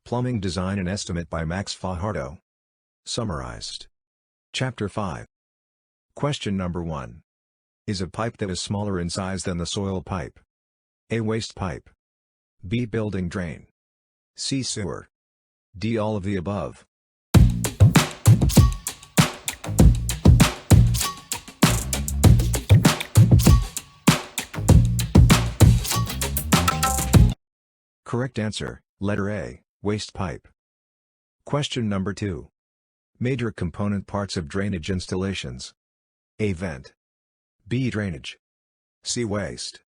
Plumbing Design and Estimate by Max Fajardo. Summarized. Chapter 5. Question number 1. Is a pipe that is smaller in size than the soil pipe? A. Waste pipe. B. Building drain. C. Sewer. D. All of the above. Correct answer, letter A, waste pipe. Question number 2. Major component parts of drainage installations. A. Vent. B. Drainage. C. Waste.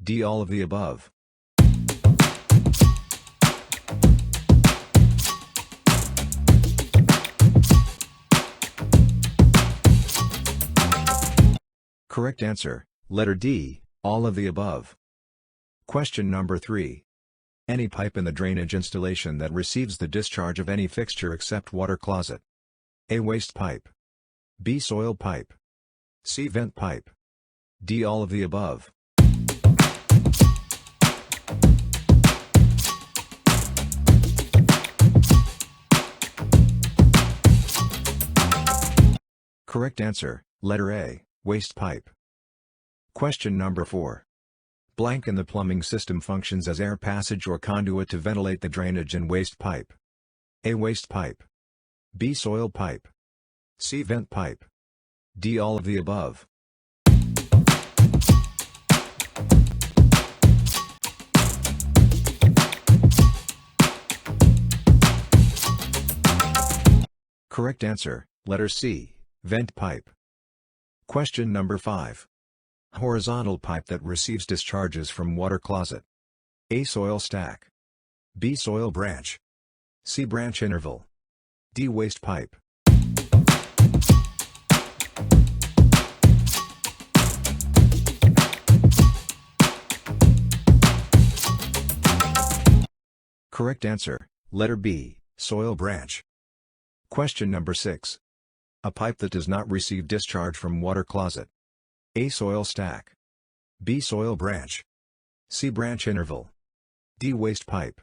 D. All of the above. Correct answer, letter D, all of the above. Question number 3. Any pipe in the drainage installation that receives the discharge of any fixture except water closet. A. Waste pipe. B. Soil pipe. C. Vent pipe. D. All of the above. Correct answer, letter A, waste pipe. Question number 4. Blank in the plumbing system functions as air passage or conduit to ventilate the drainage and waste pipe. A. Waste pipe. B. Soil pipe. C. Vent pipe. D. All of the above. Correct answer, letter C, vent pipe. Question number 5. Horizontal pipe that receives discharges from water closet. A. Soil stack. B. Soil branch. C. Branch interval. D. Waste pipe. Correct answer, letter B, soil branch. Question number 6. A pipe that does not receive discharge from water closet. A. Soil stack. B. Soil branch. C. Branch interval. D. Waste pipe.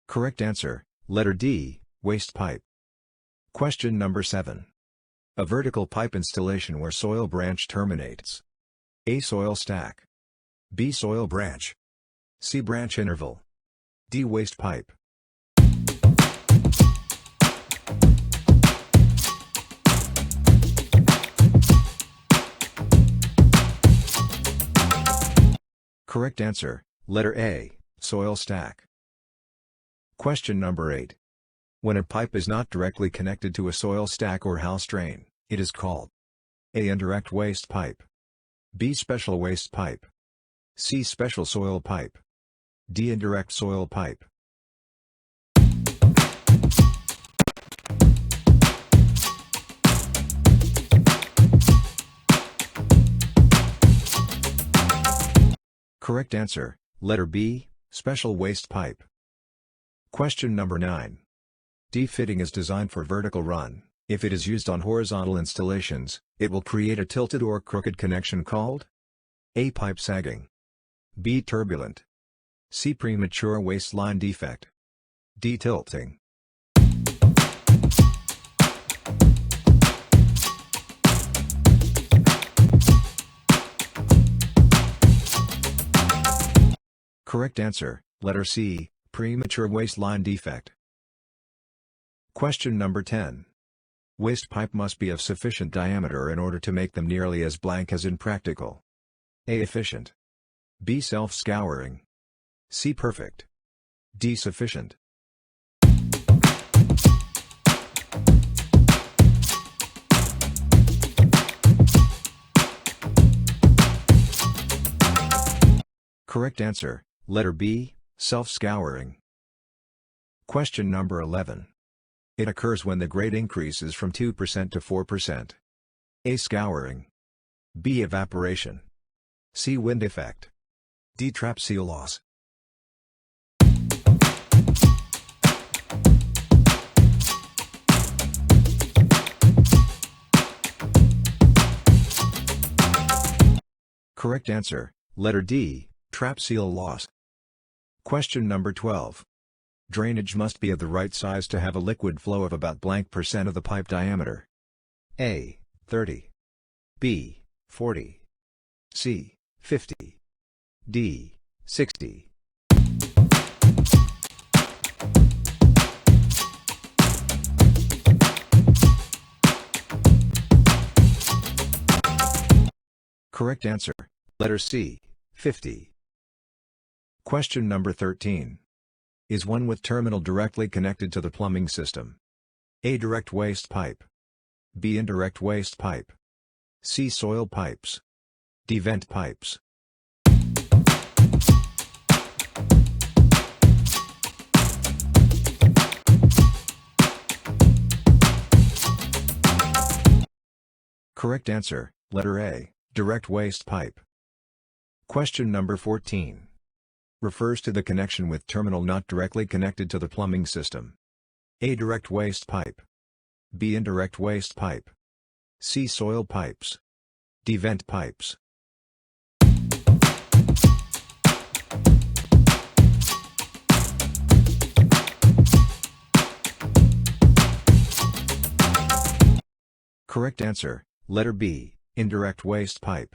Correct answer, letter D, waste pipe. Question number 7. A vertical pipe installation where soil branch terminates. A. Soil stack. B. Soil branch. C. Branch interval. D. Waste pipe. Correct answer, letter A, soil stack. Question number 8. When a pipe is not directly connected to a soil stack or house drain, it is called A. Indirect waste pipe. B. Special waste pipe. C. Special soil pipe. D. Indirect soil pipe. Correct answer, letter B, special waste pipe. Question number 9. D-fitting is designed for vertical run. If it is used on horizontal installations, it will create a tilted or crooked connection called A. Pipe sagging. B. Turbulent. C. Premature waistline defect. D. Tilting. Correct answer, letter C, premature waistline defect. Question number 10. Waste pipe must be of sufficient diameter in order to make them nearly as blank as impractical. A. Efficient. B. Self-scouring. C. Perfect. D. Sufficient. Correct answer, letter B, self-scouring. Question number 11. It occurs when the grade increases from 2% to 4%. A. Scouring. B. Evaporation. C. Wind effect. D. Trap seal loss. Correct answer, letter D, trap seal loss. Question number 12. Drainage must be of the right size to have a liquid flow of about blank % of the pipe diameter. A. 30. B. 40. C. 50. D. 60. Correct answer, letter C, 50. Question number 13. Is one with terminal directly connected to the plumbing system? A. Direct waste pipe. B. Indirect waste pipe. C. Soil pipes. D. Vent pipes. Correct answer, letter A, direct waste pipe. Question number 14. Refers to the connection with terminal not directly connected to the plumbing system. A. Direct waste pipe. B. Indirect waste pipe. C. Soil pipes. D. Vent pipes. Correct answer, letter B, indirect waste pipe.